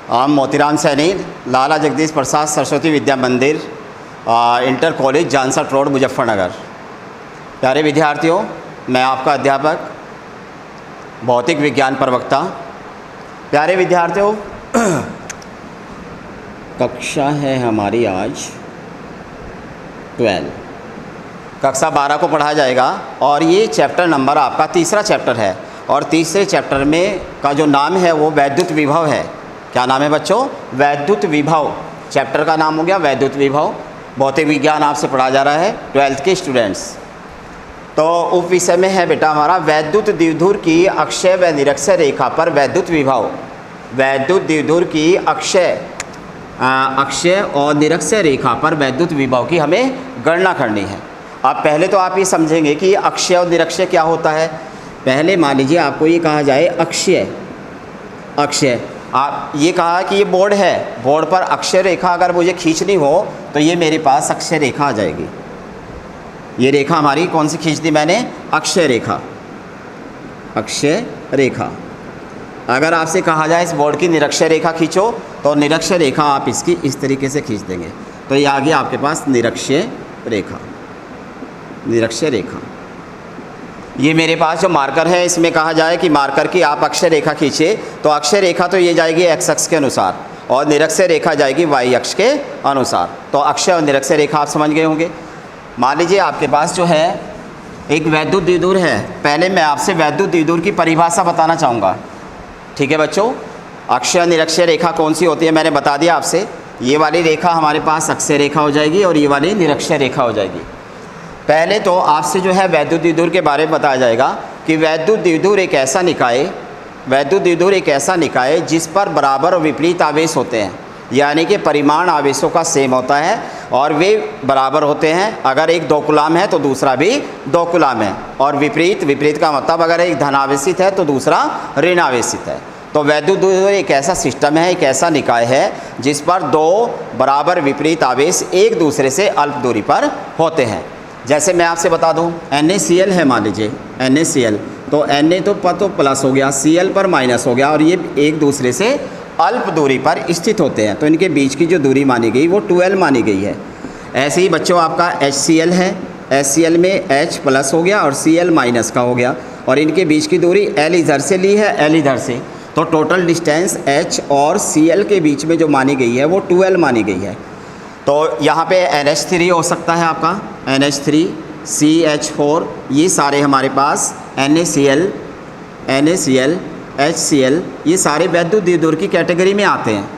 मोतीराम सैनी, लाला जगदीश प्रसाद सरस्वती विद्या मंदिर, inter college Jansath road Muzaffarnagar. प्यारे विद्यार्थियों, मैं आपका अध्यापक भौतिक विज्ञान प्रवक्ता। प्यारे विद्यार्थियों, कक्षा है हमारी आज 12, कक्षा 12 को पढ़ाया जाएगा और ये चैप्टर नंबर आपका तीसरा चैप्टर है। और तीसरे चैप्टर में का जो नाम है वो वैद्युत विभव है। क्या नाम है बच्चों? वैद्युत विभव। चैप्टर का नाम हो गया वैद्युत विभव। भौतिक विज्ञान आपसे पढ़ा जा रहा है 12th के स्टूडेंट्स। तो उप विषय में है बेटा हमारा वैद्युत द्विध्रुव की अक्षय व निरक्षय रेखा पर वैद्युत विभव। वैद्युत द्विध्रुव की अक्षय और निरक्षय रेखा पर वैद्युत विभव की हमें गणना करनी है। अब पहले तो आप ये समझेंगे कि अक्षय और निरक्षय क्या होता है। पहले मान लीजिए आपको ये कहा जाए अक्षय। आप ये कहा कि ये बोर्ड है, बोर्ड पर अक्षय रेखा अगर मुझे खींचनी हो तो ये मेरे पास अक्षय रेखा आ जाएगी। ये रेखा हमारी कौन सी खींच दी मैंने? अक्षय रेखा। अक्षय रेखा। अगर आपसे कहा जाए इस बोर्ड की निरक्षय रेखा खींचो तो निरक्षय रेखा आप इसकी इस तरीके से खींच देंगे तो ये आ गया आपके पास निरक्षय रेखा। निरक्षय रेखा ये मेरे पास जो मार्कर है इसमें कहा जाए कि मार्कर की आप अक्षय रेखा खींचे तो अक्षय रेखा तो ये जाएगी एक्स अक्ष के अनुसार और निरक्षय रेखा जाएगी वाई अक्ष के अनुसार। तो अक्षय और निरक्षय रेखा आप समझ गए होंगे। मान लीजिए आपके पास जो है एक वैद्युत द्विध्रुव है। पहले मैं आपसे वैद्युत द्विध्रुव की परिभाषा बताना चाहूँगा। ठीक है बच्चों, अक्षय और निरक्षय रेखा कौन सी होती है मैंने बता दिया आपसे। ये वाली रेखा हमारे पास अक्षय रेखा हो जाएगी और ये वाली निरक्षय रेखा हो जाएगी। पहले तो आपसे जो है वैद्युत द्विध्रुव के बारे में बताया जाएगा कि वैद्युत द्विध्रुव एक ऐसा निकाय जिस पर बराबर और विपरीत आवेश होते हैं, यानी कि परिमाण आवेशों का सेम होता है और वे बराबर होते हैं। अगर एक 2 कूलाम है तो दूसरा भी 2 कूलाम है। और विपरीत का मतलब अगर एक धनावेशित है तो दूसरा ऋणावेशित है। तो वैद्युत द्विध्रुव एक ऐसा सिस्टम है, एक ऐसा निकाय है जिस पर 2 बराबर विपरीत आवेश एक दूसरे से अल्प दूरी पर होते हैं। जैसे मैं आपसे बता दूं NaCl है, मान लीजिए NaCl, तो Na तो प्लस हो गया, Cl पर माइनस हो गया और ये एक दूसरे से अल्प दूरी पर स्थित होते हैं। तो इनके बीच की जो दूरी मानी गई वो 2L मानी गई है। ऐसे ही बच्चों आपका HCl है। HCl में H प्लस हो गया और Cl माइनस का हो गया और इनके बीच की दूरी L इधर से ली है, L इधर से। तो टोटल डिस्टेंस H और Cl के बीच में जो मानी गई है वो 2L मानी गई है। तो यहाँ पे NH3 हो सकता है आपका, NH3, CH4, ये सारे हमारे पास NaCl, HCl, ये सारे वैद्युत द्विध्रुव की कैटेगरी में आते हैं।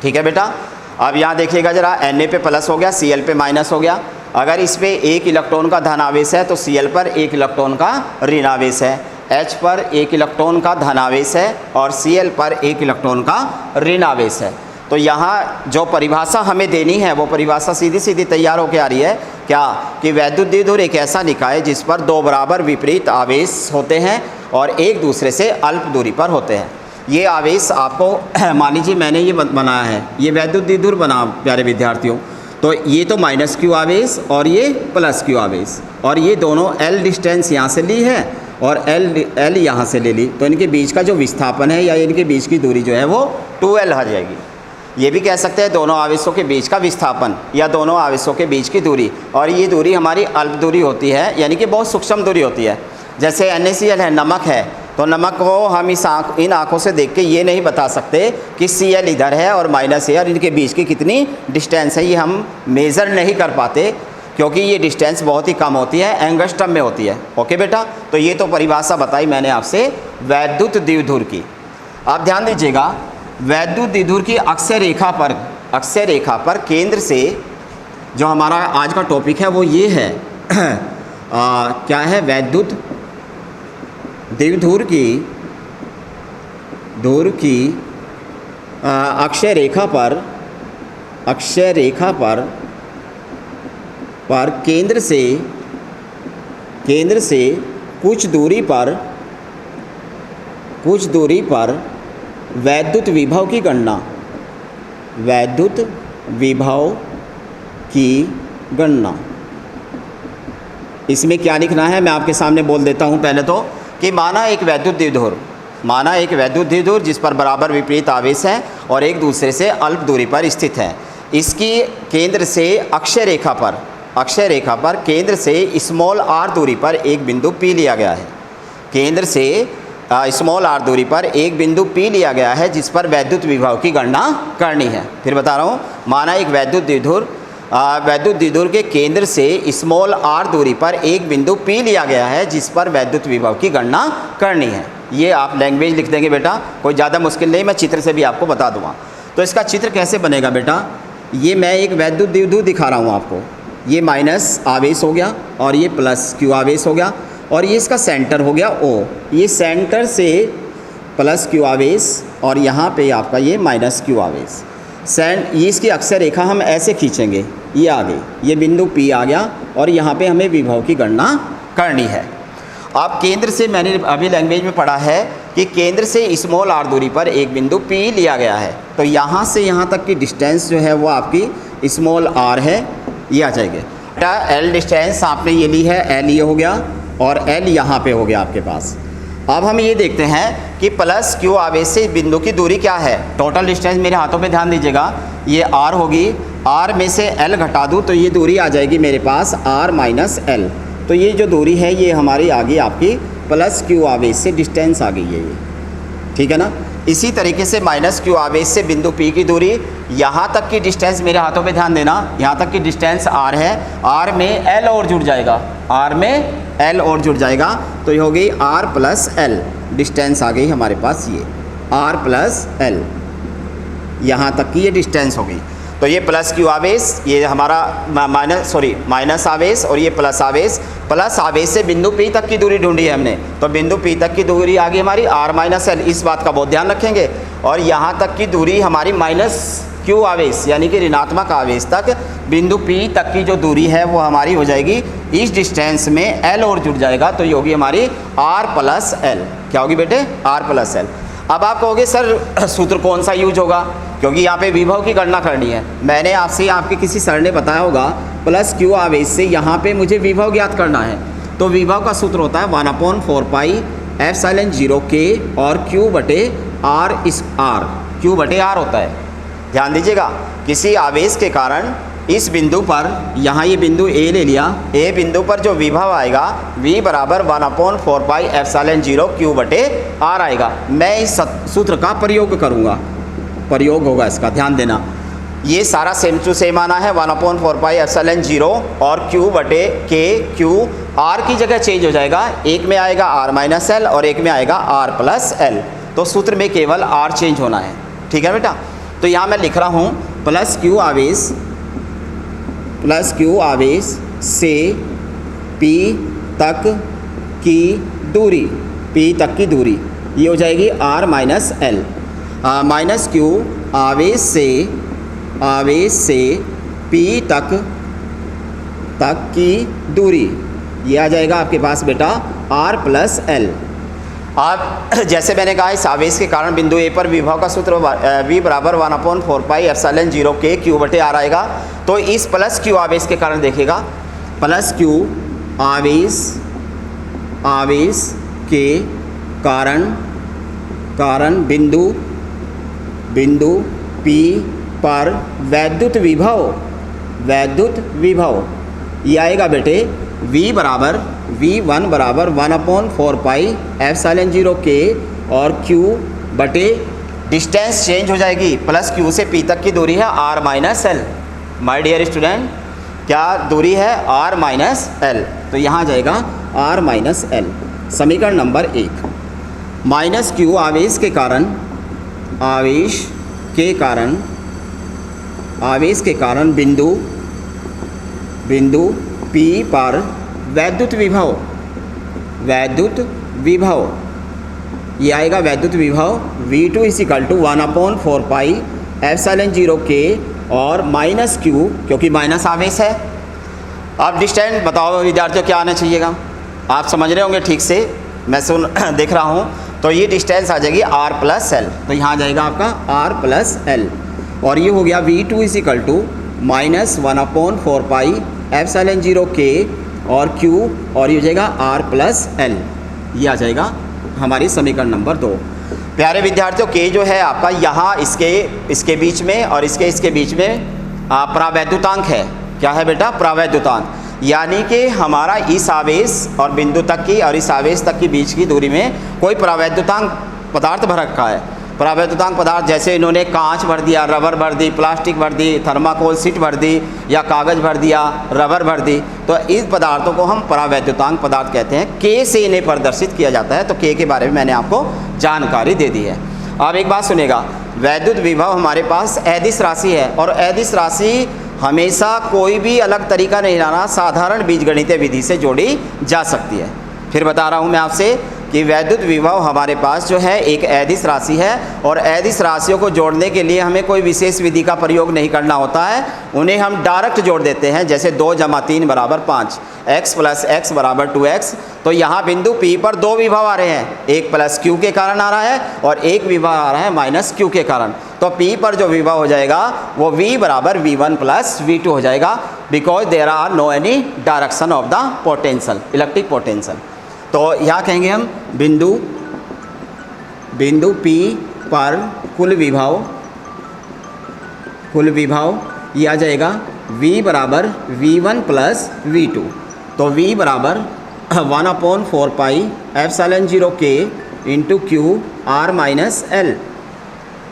ठीक है बेटा। अब यहाँ देखिएगा ज़रा, Na पे प्लस हो गया, Cl पे माइनस हो गया। अगर इस पर 1 इलेक्ट्रॉन का धनावेश है तो Cl पर 1 इलेक्ट्रॉन का ऋणावेश है, H पर 1 इलेक्ट्रॉन का धनावेश है और Cl पर 1 इलेक्ट्रॉन का ऋणावेश है। तो यहाँ जो परिभाषा हमें देनी है वो परिभाषा सीधी सीधी तैयार होकर आ रही है। क्या कि वैद्युत द्विध्रुव एक ऐसा निकाय जिस पर 2 बराबर विपरीत आवेश होते हैं और एक दूसरे से अल्प दूरी पर होते हैं। ये आवेश आपको मान लीजिए मैंने ये बनाया है, ये वैद्युत द्विध्रुव बना प्यारे विद्यार्थियों। तो ये तो -q आवेश और ये +q आवेश और ये दोनों L डिस्टेंस यहाँ से ली है और L यहाँ से ले ली। तो इनके बीच का जो विस्थापन है या इनके बीच की दूरी जो है वो 2L आ जाएगी। ये भी कह सकते हैं दोनों आवेशों के बीच का विस्थापन या दोनों आवेशों के बीच की दूरी। और ये दूरी हमारी अल्प दूरी होती है, यानी कि बहुत सूक्ष्म दूरी होती है। जैसे NaCl है, नमक है, तो नमक को हम इन आँखों से देख के ये नहीं बता सकते कि Cl इधर है और माइनस है और इनके बीच की कितनी डिस्टेंस है, ये हम मेज़र नहीं कर पाते क्योंकि ये डिस्टेंस बहुत ही कम होती है, एंगस्ट्रम में होती है। ओके बेटा। तो ये तो परिभाषा बताई मैंने आपसे वैद्युत द्विध्रुव की। आप ध्यान दीजिएगा, वैद्युत द्विध्रुव की अक्षय रेखा पर केंद्र से जो हमारा आज का टॉपिक है वो ये है क्या है? वैद्युत द्विध्रुव की अक्षय रेखा पर केंद्र से कुछ दूरी पर वैद्युत विभव की गणना। इसमें क्या लिखना है मैं आपके सामने बोल देता हूँ। पहले तो कि माना एक वैद्युत द्विध्रुव, माना एक वैद्युत द्विध्रुव जिस पर बराबर विपरीत आवेश है और एक दूसरे से अल्प दूरी पर स्थित है। इसकी केंद्र से अक्षय रेखा पर केंद्र से स्मॉल r दूरी पर एक बिंदु P लिया गया है। केंद्र से स्मॉल r दूरी पर एक बिंदु P लिया गया है जिस पर वैद्युत विभव की गणना करनी है। फिर बता रहा हूँ, माना एक वैद्युत द्विध्रुव के केंद्र से स्मॉल r दूरी पर एक बिंदु P लिया गया है जिस पर वैद्युत विभव की गणना करनी है। ये आप लैंग्वेज लिख देंगे बेटा, कोई ज़्यादा मुश्किल नहीं, मैं चित्र से भी आपको बता दूंगा। तो इसका चित्र कैसे बनेगा बेटा, ये मैं एक वैद्युत द्विध्रुव दिखा रहा हूँ आपको। ये माइनस आवेश हो गया और ये प्लस Q आवेश हो गया और ये इसका सेंटर हो गया O। ये सेंटर से प्लस Q आवेश और यहाँ पे आपका ये माइनस Q आवेश। ये इसकी अक्षय रेखा हम ऐसे खींचेंगे, ये आ गई, ये बिंदु P आ गया और यहाँ पे हमें विभव की गणना करनी है। अब केंद्र से, मैंने अभी लैंग्वेज में पढ़ा है कि केंद्र से स्मॉल r दूरी पर एक बिंदु P लिया गया है। तो यहाँ से यहाँ तक की डिस्टेंस जो है वो आपकी स्मॉल r है, ये आ जाएगी। L डिस्टेंस आपने ये ली है, L ये हो गया और L यहाँ पे हो गया आपके पास। अब हम ये देखते हैं कि प्लस Q आवेश से बिंदु की दूरी क्या है। टोटल डिस्टेंस मेरे हाथों पे ध्यान दीजिएगा, ये r होगी, r में से L घटा दूँ तो ये दूरी आ जाएगी मेरे पास r माइनस L। तो ये जो दूरी है ये हमारी आ गई आपकी प्लस Q आवेश से डिस्टेंस आ गई है ये, ठीक है ना। इसी तरीके से माइनस Q आवेश से बिंदु P की दूरी, यहाँ तक की डिस्टेंस मेरे हाथों पे ध्यान देना, यहाँ तक की डिस्टेंस r है, r में L और जुड़ जाएगा, r में L और जुड़ जाएगा तो ये हो गई r प्लस L। डिस्टेंस आ गई हमारे पास ये r प्लस L, यहाँ तक की ये डिस्टेंस होगी। तो ये प्लस Q आवेश, ये हमारा माइनस आवेश और ये प्लस आवेश से बिंदु P तक की दूरी ढूंढी है हमने। तो बिंदु P तक की दूरी आ गई हमारी r माइनस L, इस बात का बहुत ध्यान रखेंगे। और यहाँ तक की दूरी हमारी माइनस Q आवेश यानी कि ऋणात्मक आवेश तक बिंदु P तक की जो दूरी है वो हमारी हो जाएगी, इस डिस्टेंस में L और जुड़ जाएगा तो ये होगी हमारी r प्लस L। क्या होगी बेटे, r प्लस L। अब आप कहोगे सर सूत्र कौन सा यूज होगा, क्योंकि यहाँ पे विभव की गणना करनी है। मैंने आपसे, आपके किसी सर ने बताया होगा प्लस Q आवेश से यहाँ पे मुझे विभव ज्ञात करना है। तो विभव का सूत्र होता है 1/4 पाई एप्सिलॉन 0 K और Q बटे R इस R, Q बटे R होता है। ध्यान दीजिएगा, किसी आवेश के कारण इस बिंदु पर, यहाँ ये बिंदु A ले लिया, A बिंदु पर जो विभव आएगा V बराबर 1/4 पाई एप्सिलॉन 0 Q बटे R आएगा। मैं इस सूत्र का प्रयोग करूँगा, प्रयोग होगा इसका, ध्यान देना। ये सारा सेम टू सेम आना है, 1/4 पाई एप्सिलॉन 0 और Q बटे K, Q R की जगह चेंज हो जाएगा, एक में आएगा R माइनस L और एक में आएगा R प्लस L। तो सूत्र में केवल R चेंज होना है, ठीक है बेटा। तो यहाँ मैं लिख रहा हूँ प्लस Q आवेश से P तक की दूरी, P तक की दूरी ये हो जाएगी R minus L। Minus Q आवेश से P तक की दूरी, ये आ जाएगा आपके पास बेटा R प्लस L। अब जैसे मैंने कहा, इस आवेश के कारण बिंदु A पर विभव का सूत्र V बराबर 1/4 पाई एप्सिलॉन 0 K Q बटे R आएगा। तो इस प्लस Q आवेश के कारण देखिएगा, प्लस Q आवेश के कारण बिंदु P पर वैद्युत विभव ये आएगा बेटे V1 बराबर 1/4 पाई एप्सिलॉन 0 K और Q बटे डिस्टेंस चेंज हो जाएगी, प्लस Q से P तक की दूरी है R minus L। My dear student, क्या दूरी है R माइनस L, तो यहाँ आ जाएगा R माइनस L। समीकरण नंबर 1, माइनस Q आवेश के कारण बिंदु P पर वैद्युत विभव ये आएगा, वैद्युत विभव V2 equal to 1/4 pi epsilon 0 K और माइनस Q, क्योंकि माइनस आवेश है। अब डिस्टेंस बताओ विद्यार्थियों क्या आना चाहिएगा, आप समझ रहे होंगे ठीक से, मैं देख रहा हूँ। तो ये डिस्टेंस आ जाएगी R प्लस L, तो यहाँ आ जाएगा आपका R प्लस L और ये हो गया V2 equal to minus 1/4 pi epsilon 0 K और Q और ये हो जाएगा R प्लस L, ये आ जाएगा हमारी समीकरण नंबर 2। प्यारे विद्यार्थियों के जो है आपका यहाँ इसके बीच में और इसके बीच में प्रावैद्युतांक है। क्या है बेटा? प्रावैद्युतांक। यानी कि हमारा इस आवेश और बिंदु तक की और इस आवेश तक की बीच की दूरी में कोई प्रावैद्युतांक पदार्थ भर रखा है। प्रावैद्युतांक पदार्थ जैसे इन्होंने कांच भर दिया, रबर भर दी, प्लास्टिक भर दी, थर्माकोल शीट भर दी या कागज़ भर दिया, रबर भर दी, तो इस पदार्थों को हम प्रावैद्युतांक पदार्थ कहते हैं। के से इन्हें प्रदर्शित किया जाता है। तो के के बारे में मैंने आपको जानकारी दे दी है। अब एक बात सुनेगा, वैद्युत विभव हमारे पास अदिश राशि है और अदिश राशि हमेशा कोई भी अलग तरीका नहीं लाना, साधारण बीजगणितीय विधि से जोड़ी जा सकती है। फिर बता रहा हूँ मैं आपसे कि वैद्युत विभव हमारे पास जो है एक अदिश राशि है और अदिश राशियों को जोड़ने के लिए हमें कोई विशेष विधि का प्रयोग नहीं करना होता है, उन्हें हम डायरेक्ट जोड़ देते हैं। जैसे 2 + 3 = 5, x + x = 2x। तो यहाँ बिंदु P पर 2 विभव आ रहे हैं, एक प्लस Q के कारण आ रहा है और एक विभव आ रहा है माइनस Q के कारण। तो P पर जो विभव हो जाएगा वो V = V1 + V2 हो जाएगा, because there are no any direction of the potential, electric potential. तो यहाँ कहेंगे हम बिंदु P पर कुल विभव ये आ जाएगा V = V1 + V2। तो V = 1/4 pi epsilon 0 K × Q r-l,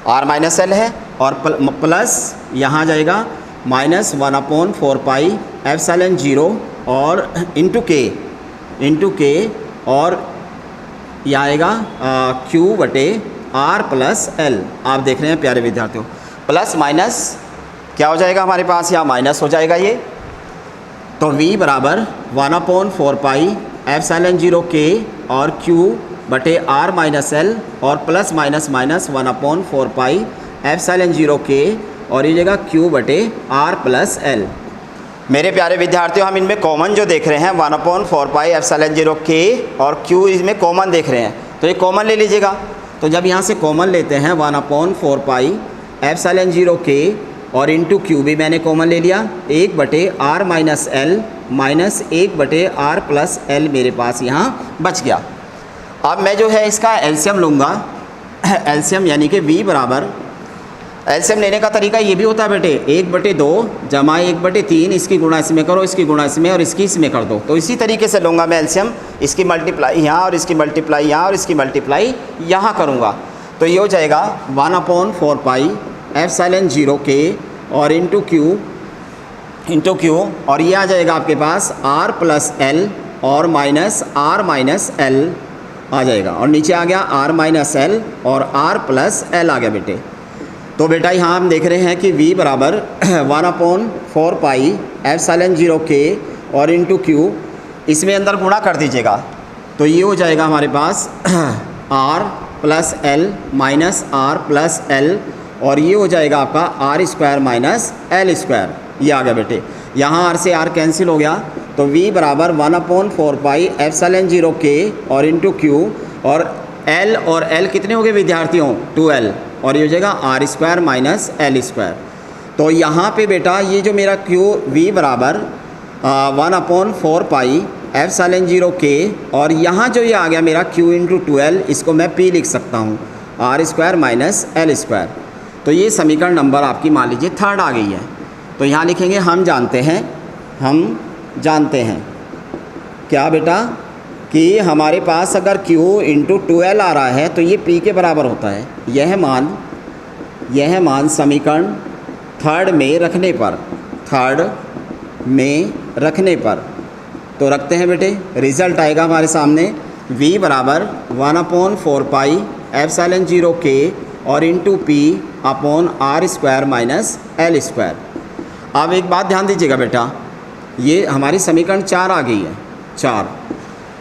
r-l है और प्लस यहाँ आ जाएगा -1/4 पाई एप्सिलॉन 0 और × K और यह आएगा Q/r+l। आप देख रहे हैं प्यारे विद्यार्थियों, प्लस माइनस क्या हो जाएगा हमारे पास, यहाँ माइनस हो जाएगा ये। तो V = 1/4 पाई एप्सिलॉन 0 K और Q/r-l और plus minus 1/4 pi epsilon 0 K और ये जगह Q/r+l। मेरे प्यारे विद्यार्थियों, हम इनमें कॉमन जो देख रहे हैं 1/4 पाई एप्सिलॉन 0 K और Q इसमें कॉमन देख रहे हैं, तो ये कॉमन ले लीजिएगा। तो जब यहाँ से कॉमन लेते हैं 1/4 पाई एप्सिलॉन 0 K और × Q भी मैंने कॉमन ले लिया, 1/r-l माइनस 1/r+l मेरे पास यहाँ बच गया। अब मैं जो है इसका एलसीएम लूँगा, एलसीएम यानी कि V = एलसीएम लेने का तरीका ये भी होता है बेटे, 1/2 जमा 1/3, इसकी गुणा इसमें करो, इसकी गुणा इसमें और इसकी इसमें कर दो। तो इसी तरीके से लूँगा मैं एलसीएम, इसकी मल्टीप्लाई यहाँ और इसकी मल्टीप्लाई यहाँ और इसकी मल्टीप्लाई यहाँ करूँगा। तो ये हो जाएगा 1/4 पाई एप्सिलॉन 0 K और × Q और ये आ जाएगा आपके पास r+l और -r-l आ जाएगा और नीचे आ गया r-l और r+l आ गया बेटे। तो बेटा यहाँ हम देख रहे हैं कि V = 1/4 पाई एप्सिलॉन 0 K और × Q, इसमें अंदर गुणा कर दीजिएगा। तो ये हो जाएगा हमारे पास r+l -r+l और ये हो जाएगा आपका r² - l²। ये आ गया बेटे, यहाँ r से r कैंसिल हो गया। तो V = 1/4 पाई एप्सिलॉन 0 K और × Q और l कितने हो गए विद्यार्थियों? 2l और ये हो जाएगा r² - l²। तो यहाँ पे बेटा ये जो मेरा V = 1/4 पाई एप्सिलॉन 0 K और यहाँ जो ये आ गया मेरा Q × 2l, इसको मैं P लिख सकता हूँ, r² - l²। तो ये समीकरण नंबर आपकी मान लीजिए 3rd आ गई है। तो यहाँ लिखेंगे हम जानते हैं क्या बेटा कि हमारे पास अगर Q × 2l आ रहा है तो ये P के बराबर होता है। यह मान समीकरण 3rd में रखने पर तो रखते हैं बेटे, रिज़ल्ट आएगा हमारे सामने V = 1/4 पाई एप्सिलॉन 0 K और × P/r² - l²। अब एक बात ध्यान दीजिएगा बेटा, ये हमारी समीकरण 4 आ गई है, 4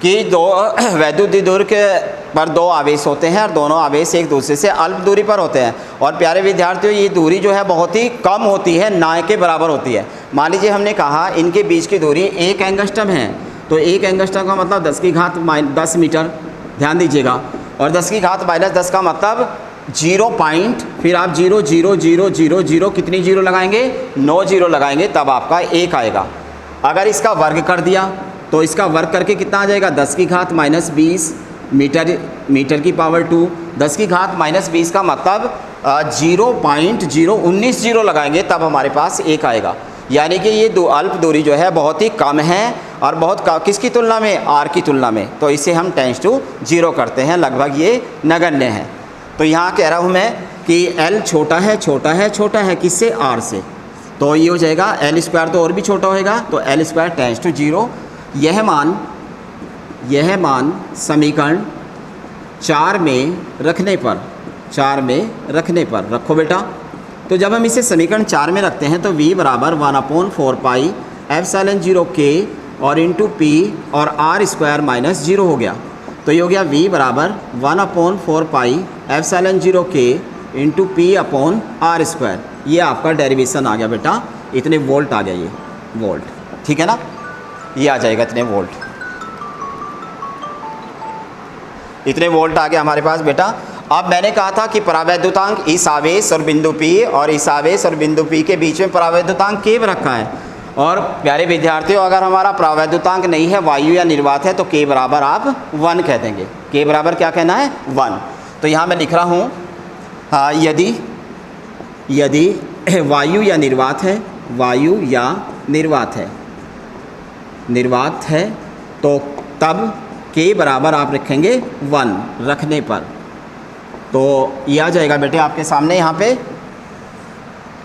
कि दो वैद्युत द्विध्रुव के पर 2 आवेश होते हैं और दोनों आवेश एक दूसरे से अल्प दूरी पर होते हैं। और प्यारे विद्यार्थियों, ये दूरी जो है बहुत ही कम होती है, ना के बराबर होती है। मान लीजिए हमने कहा इनके बीच की दूरी 1 एंगस्ट्रम है, तो 1 एंगस्ट्रम का मतलब 10 मीटर, ध्यान दीजिएगा। और 10⁻−10 का मतलब 0 पॉइंट, फिर आप 0 0 0 0 0 कितनी जीरो लगाएंगे? 9 जीरो लगाएंगे, तब आपका 1 आएगा। अगर इसका वर्ग कर दिया तो इसका वर्ग करके कितना आ जाएगा? 10⁻−20 मीटर की पावर 2 10 की घात -20 का मतलब 0.019 जीरो लगाएंगे तब हमारे पास 1 आएगा। यानी कि ये दो अल्प दूरी जो है बहुत ही कम है और बहुत किसकी तुलना में, r की तुलना में। तो इसे हम टेंस टू 0 करते हैं, लगभग ये नगण्य है। तो यहाँ कह रहा हूँ मैं कि l छोटा है छोटा है छोटा है किससे, r से। तो ये हो जाएगा l² तो और भी छोटा होएगा, तो l² टेंस टू 0। यह मान समीकरण 4 में रखने पर रखो बेटा। तो जब हम इसे समीकरण 4 में रखते हैं तो v बराबर 1/4 पाई एप्सिलॉन 0 k और इंटू p और r² माइनस 0 हो गया। तो ये हो गया v बराबर 1/4 pi epsilon 0 k into p upon r²। ये आपका डेरिवेशन आ गया बेटा, इतने वोल्ट आ गया, ये वोल्ट, ठीक है ना, ये आ जाएगा इतने वोल्ट, इतने वोल्ट आ गया हमारे पास बेटा। अब मैंने कहा था कि परावैद्युतांक इस आवेश और बिंदु P और इस आवेश और बिंदु P के बीच में परावैद्युतांक K रखा है। और प्यारे विद्यार्थियों, अगर हमारा परावैद्युतांक नहीं है, वायु या निर्वात है, तो K बराबर आप 1 कह देंगे। K बराबर क्या कहना है, 1। तो यहाँ मैं लिख रहा हूँ यदि वायु या निर्वात है, वायु या निर्वात है तो तब K बराबर आप रखेंगे 1 रखने पर। तो ये आ जाएगा बेटे आपके सामने, यहाँ पे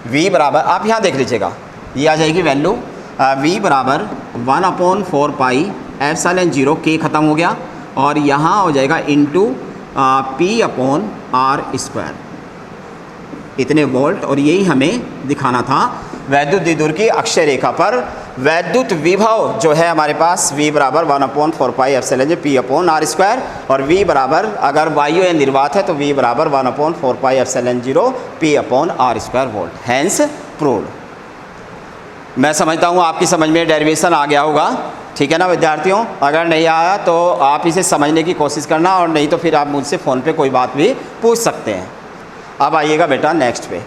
v बराबर, आप यहाँ देख लीजिएगा, ये आ जाएगी वैल्यू v बराबर 1/4 पाई एप्सिलॉन 0 k ख़त्म हो गया और यहाँ हो जाएगा इंटू p अपॉन r², इतने वोल्ट। और यही हमें दिखाना था वैद्युत द्विध्रुव की अक्षय रेखा पर वैद्युत विभव जो है हमारे पास v बराबर 1/4 pi epsilon 0 p upon r², और v बराबर अगर वायु या निर्वात है तो v बराबर 1/4 pi epsilon 0 p upon r² volt. Hence proved. मैं समझता हूँ आपकी समझ में डेरिवेशन आ गया होगा, ठीक है ना विद्यार्थियों। अगर नहीं आया तो आप इसे समझने की कोशिश करना, और नहीं तो फिर आप मुझसे फ़ोन पे कोई बात भी पूछ सकते हैं। अब आइएगा बेटा नेक्स्ट पे।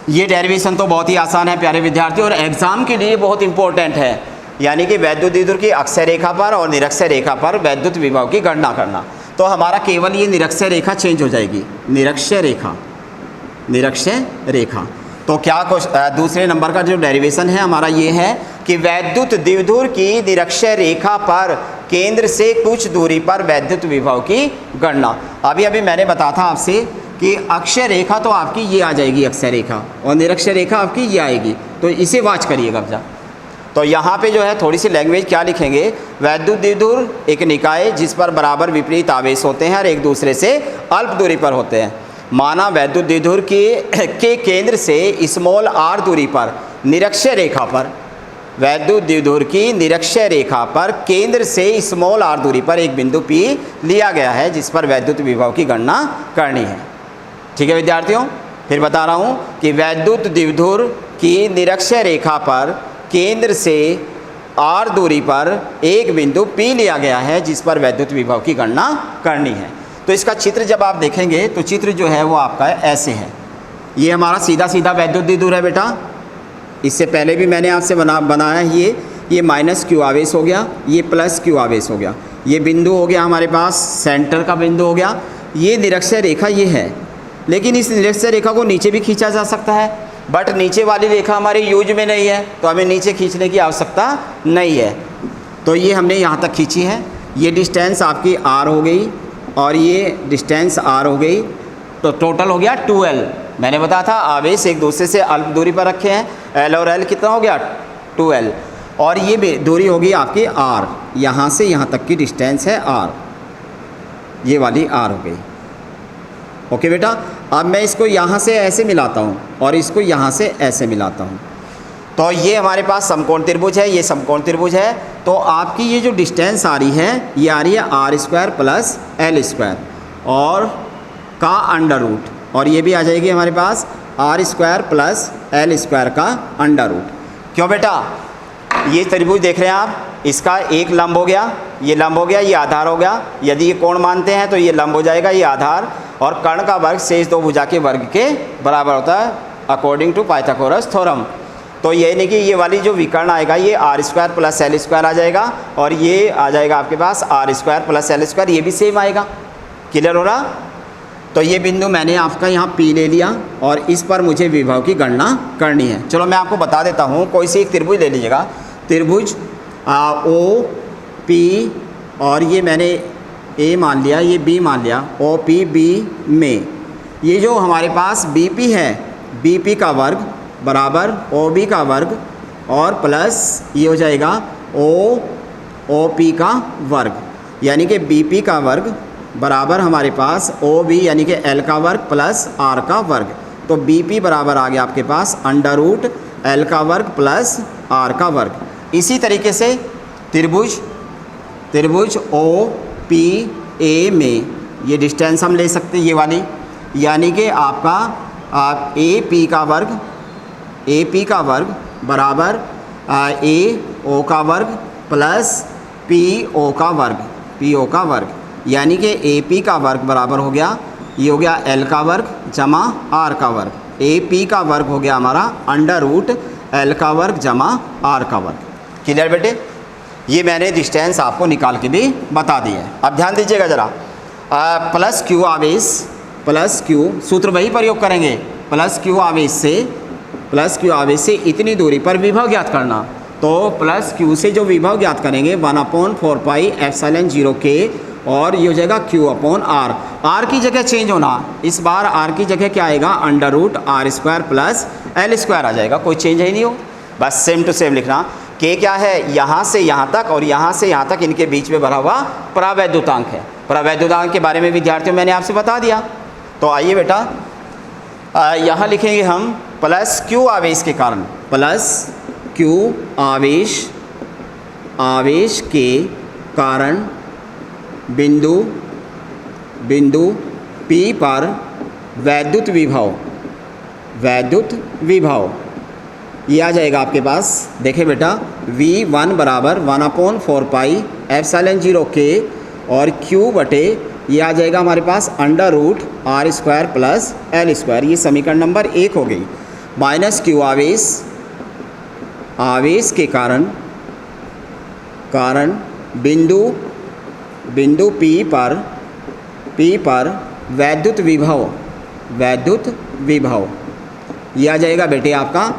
ये डेरिवेशन तो बहुत ही आसान है प्यारे विद्यार्थियों, और एग्जाम के लिए बहुत इंपॉर्टेंट है। यानी कि वैद्युत द्विध्रुव की अक्षय रेखा पर और निरक्षय रेखा पर वैद्युत विभव की गणना करना। तो हमारा केवल ये निरक्षय रेखा चेंज हो जाएगी, निरक्षय रेखा। तो क्या दूसरे नंबर का जो डेरिवेशन है हमारा ये है कि वैद्युत द्विध्रुव की निरक्षय रेखा पर केंद्र से कुछ दूरी पर वैद्युत विभव की गणना। अभी मैंने बताया था आपसे कि अक्षय रेखा तो आपकी ये आ जाएगी अक्षय रेखा, और निरक्षय रेखा आपकी ये आएगी। तो इसे वाच करिएगा बेटा। तो यहाँ पे जो है थोड़ी सी लैंग्वेज क्या लिखेंगे, वैद्युत द्विध्रुव एक निकाय जिस पर बराबर विपरीत आवेश होते हैं और एक दूसरे से अल्प दूरी पर होते हैं। माना वैद्युत द्विध्रुव के केंद्र से स्मॉल r दूरी पर निरक्षय रेखा पर, वैद्युत द्विध्रुव की निरक्षय रेखा पर केंद्र से स्मॉल r दूरी पर एक बिंदु P लिया गया है जिस पर वैद्युत विभव की गणना करनी है। ठीक है विद्यार्थियों, फिर बता रहा हूँ कि वैद्युत द्विध्रुव की निरक्षय रेखा पर केंद्र से r दूरी पर एक बिंदु P लिया गया है जिस पर वैद्युत विभव की गणना करनी है। तो इसका चित्र जब आप देखेंगे तो चित्र जो है वो आपका ऐसे है। ये हमारा सीधा सीधा वैद्युत द्विध्रुव है बेटा। इससे पहले भी मैंने आपसे बनाया ये माइनस Q आवेश हो गया, ये प्लस Q आवेश हो गया, ये बिंदु हो गया हमारे पास सेंटर का बिंदु हो गया। ये निरक्षय रेखा ये है, लेकिन इस निरक्षय रेखा को नीचे भी खींचा जा सकता है, बट नीचे वाली रेखा हमारे यूज में नहीं है तो हमें नीचे खींचने की आवश्यकता नहीं है। तो ये हमने यहाँ तक खींची है। ये डिस्टेंस आपकी r हो गई और ये डिस्टेंस r हो गई, तो टोटल हो गया 2l। मैंने बताया था आवेश एक दूसरे से अल्प दूरी पर रखे हैं, l और l कितना हो गया 2l, और ये दूरी होगी आपकी r, यहाँ से यहाँ तक की डिस्टेंस है r, ये वाली r हो गई। ओके बेटा, अब मैं इसको यहाँ से ऐसे मिलाता हूँ और इसको यहाँ से ऐसे मिलाता हूँ, तो ये हमारे पास समकोण त्रिभुज है, ये समकोण त्रिभुज है। तो आपकी ये जो डिस्टेंस आ रही है ये आ रही है r² प्लस l² और का अंडर रूट, और ये भी आ जाएगी हमारे पास r² प्लस l² का अंडर रूट। क्यों बेटा, ये त्रिभुज देख रहे हैं आप, इसका एक लंब हो गया, ये लंब हो गया, ये आधार हो गया। यदि ये कोण मानते हैं तो ये लंब हो जाएगा, ये आधार, और कर्ण का वर्ग शेष दो भुजा के वर्ग के बराबर होता है अकॉर्डिंग टू पाइथागोरस थ्योरम। तो ये नहीं कि ये वाली जो विकर्ण आएगा ये R square plus L square आ जाएगा और ये आ जाएगा आपके पास R square plus L square, ये भी सेम आएगा। क्लियर हो रहा? तो ये बिंदु मैंने आपका यहाँ P ले लिया और इस पर मुझे विभव की गणना करनी है। चलो मैं आपको बता देता हूँ, कोई सी एक त्रिभुज ले लीजिएगा, त्रिभुज ओ पी और ये मैंने A मान लिया, ये B मान लिया, ओ पी बी में ये जो हमारे पास BP है, BP का वर्ग बराबर OB का वर्ग और प्लस ये हो जाएगा OP का वर्ग, यानी कि BP का वर्ग बराबर हमारे पास OB यानी कि L का वर्ग प्लस R का वर्ग। तो BP बराबर आ गया आपके पास अंडर रूट L का वर्ग प्लस R का वर्ग। इसी तरीके से त्रिभुज OPA में ये डिस्टेंस हम ले सकते हैं ये वाली, यानी कि आपका AP का वर्ग बराबर AO का वर्ग प्लस PO का वर्ग, यानी कि AP का वर्ग बराबर हो गया, ये हो गया L का वर्ग जमा R का वर्ग। AP का वर्ग हो गया हमारा अंडर रूट L का वर्ग जमा R का वर्ग। क्लियर बेटे? ये मैंने डिस्टेंस आपको निकाल के भी बता दी है। अब ध्यान दीजिएगा ज़रा, प्लस Q आवेश, प्लस Q सूत्र वही प्रयोग करेंगे, प्लस Q आवेश से इतनी दूरी पर विभव ज्ञात करना। तो प्लस Q से जो विभव ज्ञात करेंगे 1/4 पाई एप्सिलॉन 0 K और ये हो जाएगा Q/R। R की जगह चेंज होना, इस बार R की जगह क्या आएगा, under root R square plus L square आ जाएगा, कोई चेंज ही नहीं हो, बस सेम टू सेम लिखना। K क्या है, यहाँ से यहाँ तक और यहाँ से यहाँ तक इनके बीच में भरा हुआ परावैद्युतांक है। परावैद्युतांक के बारे में विद्यार्थियों मैंने आपसे बता दिया। तो आइए बेटा यहाँ लिखेंगे हम प्लस Q आवेश के कारण, प्लस Q आवेश के कारण बिंदु P पर वैद्युत विभव ये आ जाएगा आपके पास। देखिए बेटा V1 बराबर 1/4 पाई एप्सिलॉन 0 K और Q बटे ये आ जाएगा हमारे पास under root R square plus L square. ये समीकरण नंबर 1 हो गई। माइनस Q आवेश के कारण बिंदु P पर वैद्युत विभव ये आ जाएगा बेटे आपका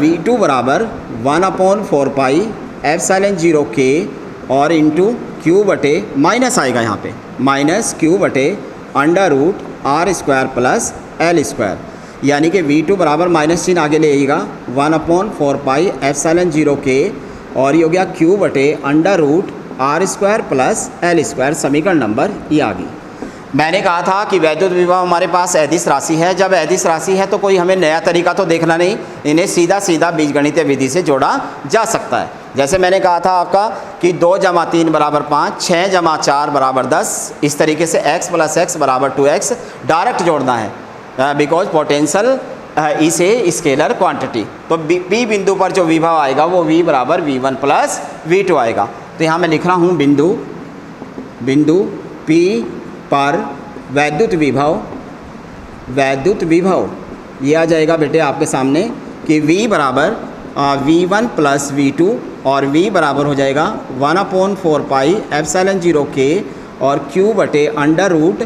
V2 बराबर 1/4 पाई एप्सिलॉन 0 K और इंटू Q बटे माइनस आएगा यहाँ पे, माइनस Q बटे under root R square plus L square, यानी कि V2 बराबर माइनस चिन्ह आगे ले आइएगा 1/4 पाई एप्सिलॉन 0 K और ये हो गया Q बटे under root R square plus L square. समीकरण नंबर ये आ गई। मैंने कहा था कि वैद्युत विभव हमारे पास अदिश राशि है। जब अदिश राशि है तो कोई हमें नया तरीका तो देखना नहीं, इन्हें सीधा बीजगणितीय विधि से जोड़ा जा सकता है। जैसे मैंने कहा था आपका कि 2 + 3 = 5, 6 + 4 = 10, इस तरीके से x + x = 2x डायरेक्ट जोड़ना है, बिकॉज पोटेंशियल इस ए स्केलर क्वांटिटी। तो P बिंदु पर जो विभव आएगा वो V बराबर V1 + V2 आएगा। तो यहाँ मैं लिख रहा हूँ बिंदु P पर वैद्युत विभव ये आ जाएगा बेटे आपके सामने कि V बराबर V1 + V2 और V बराबर हो जाएगा 1/4 पाई एप्सिलॉन 0 K और Q बटे under root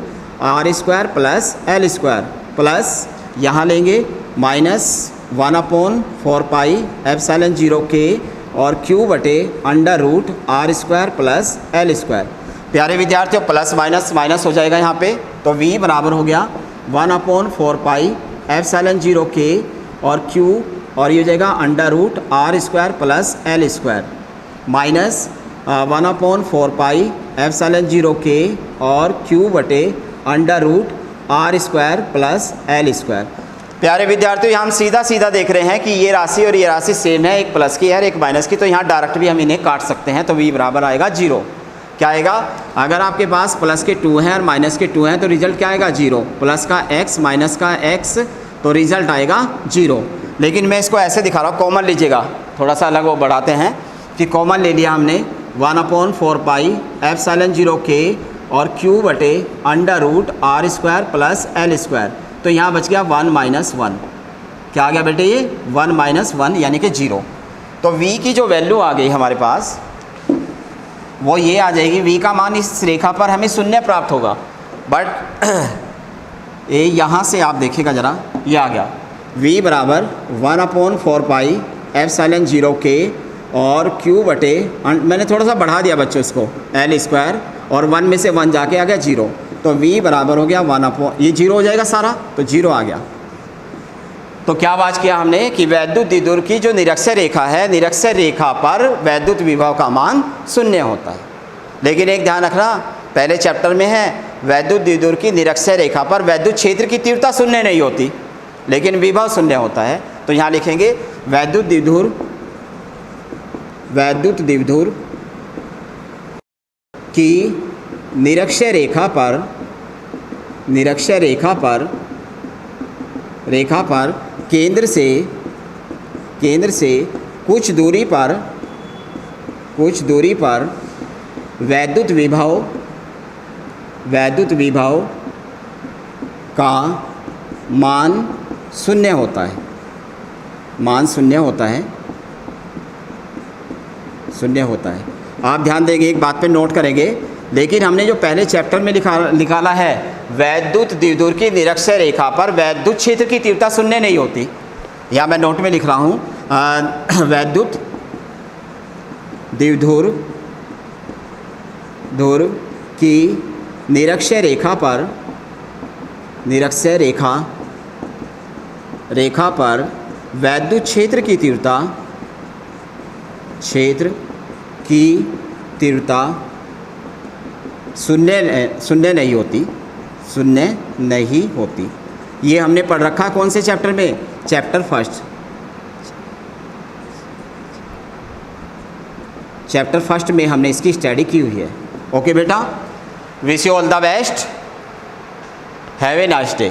R square plus L square plus यहाँ लेंगे माइनस 1/4 पाई एप्सिलॉन 0 K और Q बटे under root R square plus L square. प्यारे विद्यार्थियों प्लस माइनस हो जाएगा यहाँ पे, तो V बराबर हो गया 1/4 पाई एप्सिलॉन 0 K और Q और ये हो जाएगा under root R square plus L square minus 1/4 pi epsilon 0 K और Q बटे under root R square plus L square. प्यारे विद्यार्थियों यहाँ हम सीधा देख रहे हैं कि ये राशि और ये राशि सेम है, एक प्लस की है और एक माइनस की, तो यहाँ डायरेक्ट भी हम इन्हें काट सकते हैं। तो V बराबर आएगा 0। क्या आएगा, अगर आपके पास प्लस के 2 हैं और माइनस के 2 हैं तो रिजल्ट क्या आएगा 0, प्लस का x माइनस का x तो रिजल्ट आएगा 0। लेकिन मैं इसको ऐसे दिखा रहा हूँ, कॉमन लीजिएगा, थोड़ा सा अलग वो बढ़ाते हैं कि कॉमन ले लिया हमने 1/4 पाई एप्सिलॉन 0 K और Q बटे under root R square plus L square, तो यहाँ बच गया 1 - 1। क्या आ गया बेटे ये 1 माइनस 1 यानी कि 0। तो v की जो वैल्यू आ गई हमारे पास वो ये आ जाएगी, v का मान इस रेखा पर हमें शून्य प्राप्त होगा, बट ये यहाँ से आप देखिएगा ज़रा, ये आ गया v बराबर 1/4 पाई एप्सिलॉन 0 k और q बटे, मैंने थोड़ा सा बढ़ा दिया बच्चों इसको, l स्क्वायर और 1 में से 1 जाके आ गया 0, तो v बराबर हो गया 1/, ये 0 हो जाएगा सारा, तो 0 आ गया। तो क्या बात किया हमने कि वैद्युत द्विध्रुव की जो निरक्षीय रेखा है, निरक्षीय रेखा पर वैद्युत विभव का मान शून्य होता है। लेकिन एक ध्यान रखना, पहले चैप्टर में है वैद्युत द्विध्रुव की निरक्षीय रेखा पर वैद्युत क्षेत्र की तीव्रता शून्य नहीं होती, लेकिन विभव शून्य होता है। तो यहाँ लिखेंगे वैद्युत द्विध्रुव की निरक्षीय रेखा पर केंद्र से कुछ दूरी पर वैद्युत विभव का मान शून्य होता है, शून्य होता है। आप ध्यान देंगे, एक बात पे नोट करेंगे, लेकिन हमने जो पहले चैप्टर में निकाला है वैद्युत द्विध्रुव की निरक्षीय रेखा पर वैद्युत क्षेत्र की तीव्रता शून्य नहीं होती। यहाँ मैं नोट में लिख रहा हूँ वैद्युत द्विध्रुव की निरक्षीय रेखा पर वैद्युत क्षेत्र की तीव्रता शून्य नहीं होती। ये हमने पढ़ रखा कौन से चैप्टर में? चैप्टर फर्स्ट में हमने इसकी स्टडी की हुई है। ओके बेटा, wish you all the best, have a nice day.